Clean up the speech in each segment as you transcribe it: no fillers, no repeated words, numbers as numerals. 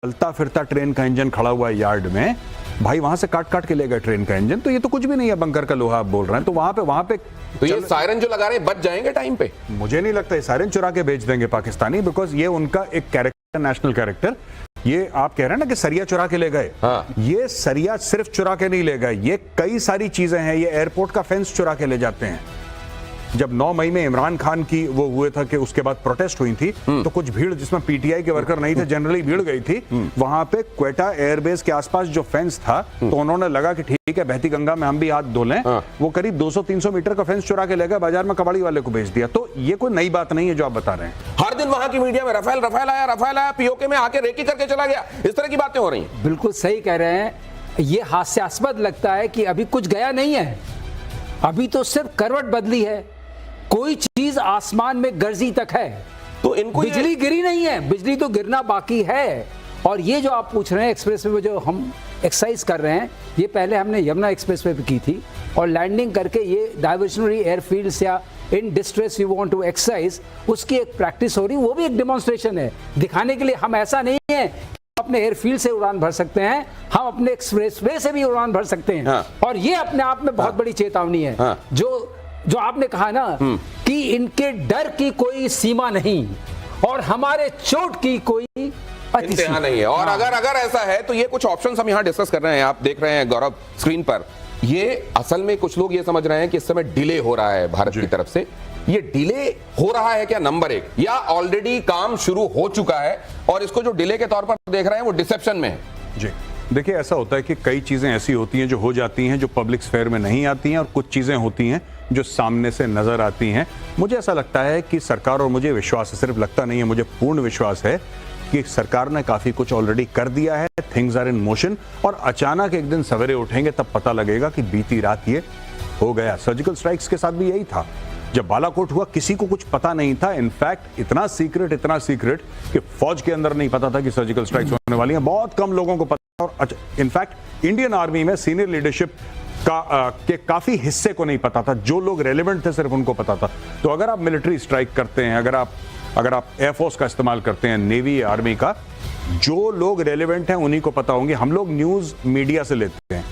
चलता फिरता ट्रेन का इंजन खड़ा हुआ है यार्ड में, भाई वहां से काट काट के ले गए ट्रेन का इंजन, तो ये तो कुछ भी नहीं है, बंकर का लोहा आप बोल रहे हैं। तो वहां पे तो ये सायरन जो लगा रहे हैं बच जाएंगे टाइम पे? मुझे नहीं लगता ये सायरन चुरा के भेज देंगे पाकिस्तानी, बिकॉज ये उनका एक कैरेक्टर, नेशनल कैरेक्टर। ये आप कह रहे हैं ना कि सरिया चुरा के ले गए, हाँ। ये सरिया सिर्फ चुरा के नहीं ले गए, ये कई सारी चीजें हैं। ये एयरपोर्ट का फेंस चुरा के ले जाते हैं। जब 9 मई में इमरान खान की वो हुए था कि उसके बाद प्रोटेस्ट हुई थी, तो कुछ भीड़ जिसमें पीटीआई के वर्कर नहीं थे, जनरली भीड़ गई थी वहां पे क्वेटा एयरबेस के आसपास जो फेंस था, तो उन्होंने लगा कि ठीक है बहती गंगा में हम भी हाथ धो लें। वो करीब 200-300 मीटर का फेंस चुरा के ले गए, बाजार में कबाड़ी वाले को बेच दिया। तो ये कोई नई बात नहीं है जो आप बता रहे हैं। हर दिन वहां की मीडिया में रफेल आया, पीओके में आके रेकी करके चला गया, इस तरह की बातें हो रही हैं। बिल्कुल सही कह रहे हैं। ये हास्यास्पद लगता है कि अभी कुछ गया नहीं है, अभी तो सिर्फ करवट बदली है। कोई चीज आसमान में गर्जी तक है, तो इनको बिजली गिरी नहीं है, बिजली तो गिरना बाकी है। और ये जो आप पूछ रहे हैं एक्सप्रेस वे जो हम एक्सरसाइज कर रहे हैं, ये पहले हमने यमुना एक्सप्रेस वे पे की थी, और लैंडिंग करके ये डाइवर्शनरी एयरफील्ड्स या in distress you want to exercise, उसकी एक प्रैक्टिस हो रही, वो भी एक डेमोन्स्ट्रेशन है दिखाने के लिए। हम ऐसा नहीं है अपने एयरफील्ड से उड़ान भर सकते हैं, हम अपने एक्सप्रेसवे से भी उड़ान भर सकते हैं। हाँ। और ये अपने आप में बहुत बड़ी चेतावनी है। हाँ। जो आपने कहा ना कि इनके डर की कोई सीमा नहीं और हमारे चोट की कोई इंतहा नहीं है। और अगर ऐसा है तो ये कुछ ऑप्शंस हम यहाँ डिस्कस कर रहे हैं, आप देख रहे हैं गौरव स्क्रीन पर। ये असल में कुछ लोग ये समझ रहे हैं कि इस समय डिले हो रहा है भारत की तरफ से। ये डिले हो रहा है क्या, नंबर एक, या ऑलरेडी काम शुरू हो चुका है और इसको जो डिले के तौर पर देख रहे हैं वो डिसेप्शन में है? जी देखिए, ऐसा होता है कि कई चीजें ऐसी होती हैं जो हो जाती हैं, जो पब्लिक स्फेयर में नहीं आती हैं, और कुछ चीजें होती हैं जो सामने से नजर आती हैं। मुझे ऐसा लगता है कि सरकार, और मुझे विश्वास है, सिर्फ लगता नहीं है, मुझे पूर्ण विश्वास है कि सरकार ने काफी कुछ ऑलरेडी कर दिया है। थिंग्स आर इन मोशन, और अचानक एक दिन सवेरे उठेंगे तब पता लगेगा कि बीती रात ये हो गया। सर्जिकल स्ट्राइक्स के साथ भी यही था। जब बालाकोट हुआ किसी को कुछ पता नहीं था, इनफैक्ट इतना सीक्रेट कि फौज के अंदर नहीं पता था कि सर्जिकल स्ट्राइक्स होने वाली हैं। बहुत कम लोगों को पता, और इनफैक्ट इंडियन आर्मी में सीनियर लीडरशिप के काफी हिस्से को नहीं पता था। जो लोग रेलेवेंट थे सिर्फ उनको पता था। तो अगर आप मिलिट्री स्ट्राइक करते हैं, अगर आप एयरफोर्स का इस्तेमाल करते हैं, नेवी, आर्मी का, जो लोग रेलेवेंट हैं उन्हीं को पता होंगे। हम लोग न्यूज मीडिया से लेते हैं।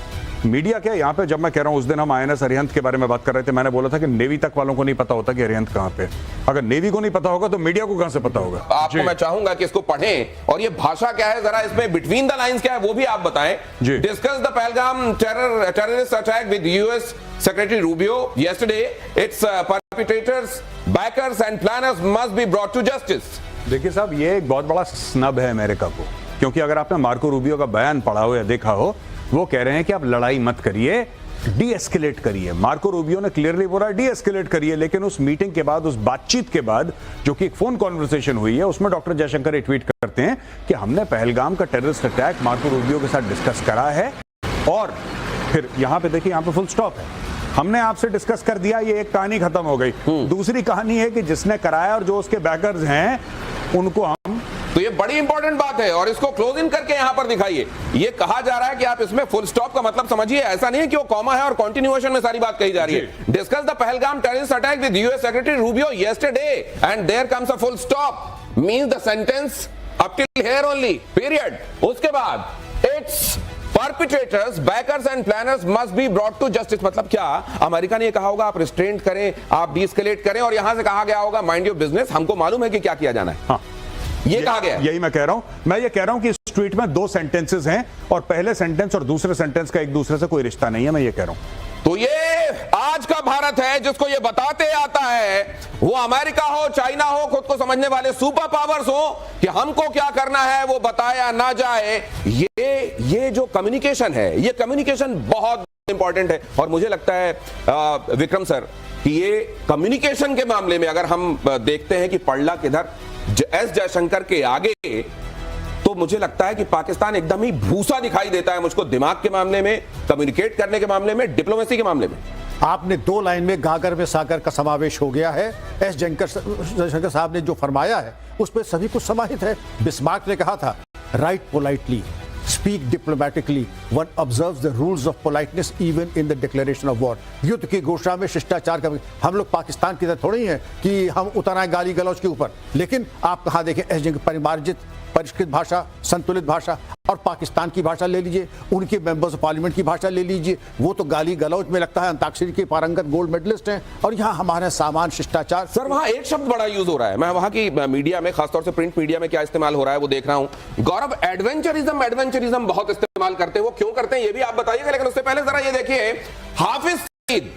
मीडिया क्या, यहाँ पे जब मैं कह रहा हूं, उस दिन हम INS अरिहंत के बारे में बात कर रहे थे, मैंने बोला था कि नेवी तक वालों को नहीं पता होता कि अरिहंत कहां पे। अगर नेवी को नहीं पता होगा तो मीडिया को कहां से पता होगा? आपको मैं चाहूंगा कि इसको पढ़ें, और ये भाषा क्या है जरा इसमें बिटवीन द लाइंस क्या है वो भी आप बताएं। Discuss the Pahalgam terrorist attack with US Secretary Rubio yesterday. Its perpetrators, backers and planners must be brought to justice. देखिए साहब, ये एक बहुत बड़ा स्नब है अमेरिका को, क्योंकि अगर आपने मार्को रूबियो का बयान पढ़ा हो या देखा हो, वो कह रहे हैं कि आप लड़ाई मत करिए, डी एस्केलेट करिए। मार्को रूबियो ने क्लियरली बोला डी एस्केलेट करिए, लेकिन उस मीटिंग के बाद, उस बातचीत के बाद, जो कि एक फोन कॉन्वर्सेशन हुई है, उसमें डॉक्टर जयशंकर ये ट्वीट करते हैं कि हमने पहलगाम का टेररिस्ट अटैक मार्को रूबियो के साथ डिस्कस करा है, और फिर यहां पे देखिए, यहां पे फुल स्टॉप है। हमने आपसे डिस्कस कर दिया, ये एक कहानी खत्म हो गई। दूसरी कहानी है कि जिसने कराया और जो उसके बैकर्स हैं उनको हम, तो ये बड़ी इंपॉर्टेंट बात है, और इसको क्लोज इन करके यहां पर दिखाइए। ये कहा जा रहा है कि आप इसमें फुल स्टॉप का मतलब समझिए, ऐसा नहीं है कि वो कॉमा है और कंटिन्यूएशन में सारी बात कही जा रही है। Discuss the Pahalgam terrorist attack with US Secretary Rubio yesterday and there comes a full stop means the sentence up till here only, period. उसके बाद its perpetrators, backers and planners must be brought to justice। मतलब क्या, America ने ये कहा होगा आप restraint करें, आप डीएस्केलेट करें, और यहां से कहा गया होगा माइंड योर बिजनेस, हमको मालूम है कि क्या किया जाना है। हाँ, ये कहा गया। यही मैं कह रहा हूं। मैं ये कह रहा हूं कि इस ट्वीट में 2 सेंटेंसेस हैं, और पहले सेंटेंस और दूसरे सेंटेंस का एक दूसरे से कोई रिश्ता नहीं है, मैं ये कह रहा हूं। तो ये आज का भारत है जिसको ये बताते आता है, वो अमेरिका हो, चाइना हो, खुद को समझने वाले सुपर पावर्स हो, कि हमको क्या करना है वो बताया ना जाए। ये जो कम्युनिकेशन है, ये कम्युनिकेशन बहुत इंपॉर्टेंट है। और मुझे लगता है विक्रम सर कि ये कम्युनिकेशन के मामले में अगर हम देखते हैं कि पड़ला किधर, एस जयशंकर के आगे, तो मुझे लगता है कि पाकिस्तान एकदम ही भूसा दिखाई देता है मुझको, दिमाग के मामले में, कम्युनिकेट करने के मामले में, डिप्लोमेसी के मामले में। आपने 2 लाइन में गागर में सागर का समावेश हो गया है। एस जयशंकर साहब ने जो फरमाया है उस पर सभी कुछ समाहित है। बिस्मार्क ने कहा था, right politely, speak speak diplomatically, one observes the rules of politeness even in the declaration of war. युद्ध की घोषणा में शिष्टाचार का, हम लोग पाकिस्तान की तरह थोड़ी हैं कि हम उतर आए गाली गलौज के ऊपर, लेकिन आप कहाँ देखें एस जयशंकर परिमार्जित परिष्कृत भाषा, संतुलित भाषा, और पाकिस्तान की भाषा ले लीजिए, उनके मेंबर्स ऑफ पार्लियामेंट की भाषा ले लीजिए, वो तो गाली गलौज में लगता है अंताक्षरी के पारंगत गोल्ड मेडलिस्ट हैं, और यहाँ हमारा सामान शिष्टाचार। सर वहां एक शब्द बड़ा यूज हो रहा है, मैं वहां की मीडिया में, खासतौर से प्रिंट मीडिया में क्या इस्तेमाल हो रहा है वो देख रहा हूं। गौरव, एडवेंचरिज्म बहुत इस्तेमाल करते हैं, वो क्यों करते हैं ये भी आप बताइएगा, लेकिन उससे पहले जरा ये देखिए, हाफिज सईद,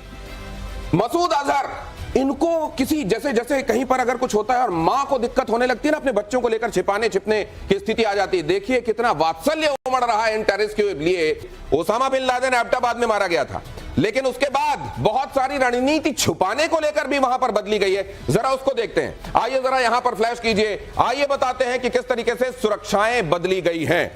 मसूद अजहर, इनको किसी जैसे जैसे कहीं पर अगर कुछ होता है और मां को दिक्कत होने लगती है ना, अपने बच्चों को लेकर छिपाने छिपने की स्थिति आ जाती है। देखिए कितना वात्सल्य उमड़ रहा है इन टेररिस्ट के लिए। ओसामा बिन लादेन एबटाबाद में मारा गया था, लेकिन उसके बाद बहुत सारी रणनीति छुपाने को लेकर भी वहां पर बदली गई है। जरा उसको देखते हैं, आइए जरा यहां पर फ्लैश कीजिए, आइए बताते हैं कि किस तरीके से सुरक्षाएं बदली गई हैं।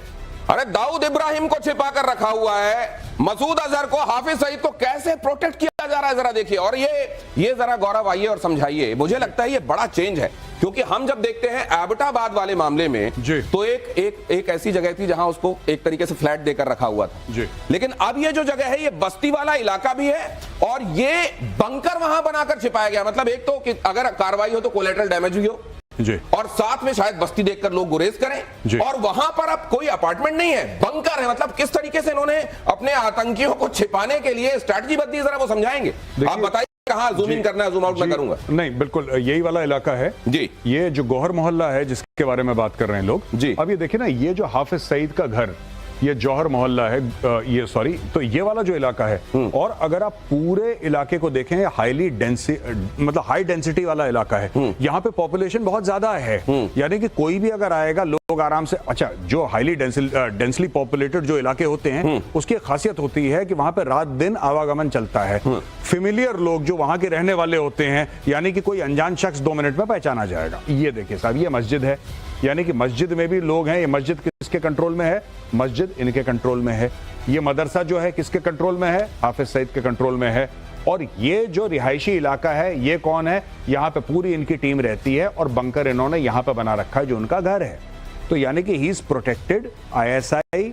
अरे दाऊद इब्राहिम को छिपा कर रखा हुआ है, मसूद अजहर को, हाफिज सईद को कैसे प्रोटेक्ट किया जा रहा है, जरा देखिए। और ये जरा गौरव आइए और समझाइए। मुझे लगता है ये बड़ा चेंज है, क्योंकि हम जब देखते हैं एबटाबाद वाले मामले में तो एक ऐसी जगह थी जहां उसको एक तरीके से फ्लैट देकर रखा हुआ था जी। लेकिन अब ये जो जगह है ये बस्ती वाला इलाका भी है, और ये बंकर वहां बनाकर छिपाया गया। मतलब एक तो कि अगर कार्रवाई हो तो कोलेटरल डैमेज हुई हो जी, और साथ में शायद बस्ती देखकर लोग गुरेज करें, और वहां पर अब कोई अपार्टमेंट नहीं है, बंकर है। मतलब किस तरीके से इन्होंने अपने आतंकियों को छिपाने के लिए स्ट्रैटेजी बदली, जरा वो समझाएंगे। आप बताइए कहां जूम इन करना है, जूम आउट मैं करूंगा। नहीं, बिल्कुल यही वाला इलाका है जी। ये जो गौहर मोहल्ला है जिसके बारे में बात कर रहे हैं लोग जी, अब ये देखिए ना, ये जो हाफिज सईद का घर, ये जौहर मोहल्ला है, ये सॉरी, तो ये वाला जो इलाका है, और अगर आप पूरे इलाके को देखें, हाईली मतलब हाई डेंसिटी वाला इलाका है, यहाँ पे पॉपुलेशन बहुत ज्यादा है, यानी कि कोई भी अगर आएगा लोग आराम से, अच्छा जो हाईली डेंसली पॉपुलेटेड जो इलाके होते हैं उसकी खासियत होती है कि वहां पे रात दिन आवागमन चलता है। फेमिलियर लोग जो वहां के रहने वाले होते हैं, यानी कि कोई अनजान शख्स 2 मिनट में पहचाना जाएगा। ये देखिए साहब, ये मस्जिद है, यानी कि मस्जिद में भी लोग हैं। ये मस्जिद किसके कंट्रोल में है? मस्जिद इनके कंट्रोल में है। ये मदरसा जो है किसके कंट्रोल में है? हाफिज सईद के कंट्रोल में है। और ये जो रिहायशी इलाका है, ये कौन है? यहाँ पे पूरी इनकी टीम रहती है, और बंकर इन्होंने यहाँ पे बना रखा है जो उनका घर है। तो यानी कि ही इज प्रोटेक्टेड। ISI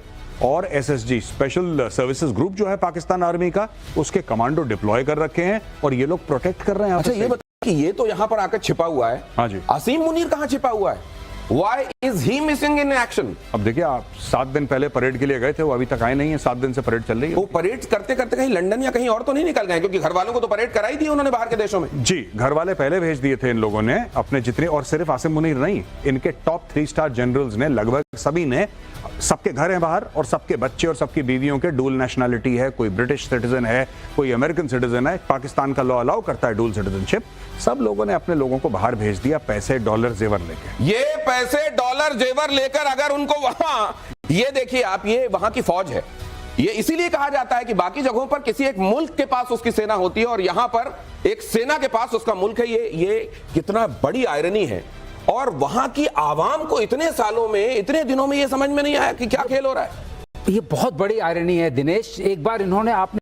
और SSG स्पेशल सर्विसेज ग्रुप जो है पाकिस्तान आर्मी का, उसके कमांडो डिप्लॉय कर रखे हैं, और ये लोग प्रोटेक्ट कर रहे हैं। अच्छा ये बताइए कि ये तो यहाँ पर आकर छिपा हुआ है, हाँ जी, असीम मुनीर कहाँ छिपा हुआ है? Why is he missing in action? अब देखिए, आप 7 दिन पहले परेड के लिए गए थे, वो अभी तक आए नहीं है। 7 दिन से परेड चल रही है। वो परेड करते करते कहीं लंदन या कहीं और तो नहीं निकल गए? क्योंकि घर वालों को तो परेड कराई थी उन्होंने बाहर के देशों में। जी, घर वाले पहले भेज दिए थे इन लोगों ने अपने जितने, और सिर्फ आसिम मुनीर नहीं, इनके टॉप 3 स्टार जनरल्स ने, लगभग सभी ने, सबके घर हैं बाहर, और सबके बच्चे और सबकी बीवियों के डुअल नेशनैलिटी है। कोई ब्रिटिश सिटीजन है, कोई अमेरिकन सिटीजन है। पाकिस्तान का लॉ अलाउ करता है डुअल सिटीजनशिप। सब लोगों ने अपने लोगों को बाहर भेज दिया, पैसे डॉलर जेवर लेके। ये पैसे डॉलर जेवर लेकर अगर उनको वहां, ये देखिए आप, ये वहां की फौज है। ये इसीलिए कहा जाता है कि बाकी जगहों पर किसी एक मुल्क के पास उसकी सेना होती है, और यहां पर एक सेना के पास उसका मुल्क है। ये कितना बड़ी आयरनी है। और वहां की आवाम को इतने सालों में, इतने दिनों में ये समझ में नहीं आया कि क्या खेल हो रहा है। ये बहुत बड़ी आयरनी है दिनेश। एक बार इन्होंने, आपने